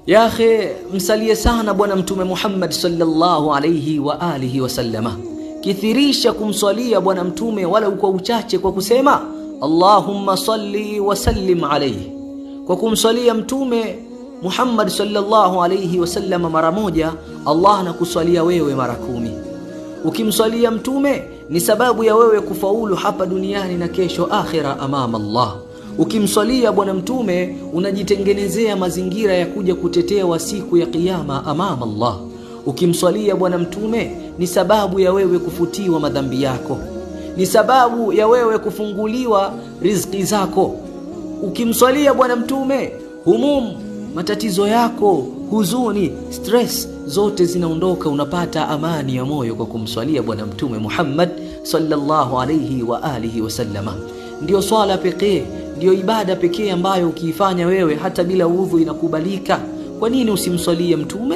Ya akhi, msalie sana bwana mtume Muhammad sallallahu alayhi wa alihi wasallama. Kithirisha kumswalia bwana mtume wala kwa uchache, kwa kusema Allahumma salli wa sallim alayhi. Kwa kumswalia mtume Muhammad sallallahu alayhi wasallama mara moja, Allah anakuswalia wewe mara 10. Ukimswalia mtume ni sababu ya wewe kufaulu hapa duniani na kesho akhira amama Allah. Ukimswalia bwana mtume unajitengenezea mazingira ya kuja kutetewa siku ya kiyama amama Allah. Ukimswalia bwana mtume ni sababu ya wewe kufutiwa madhambi yako, ni sababu ya wewe kufunguliwa riziki zako. Ukimswalia bwana mtume, matatizo yako, huzuni, stress zote zinaondoka, unapata amani ya moyo kwa kumswalia bwana mtume Muhammad sallallahu alayhi wa alihi wasallama. Ndio swala pekee, ndio ibada pekee ambayo ukiifanya wewe hata bila udhu inakubalika. Kwa nini usimswalie mtume?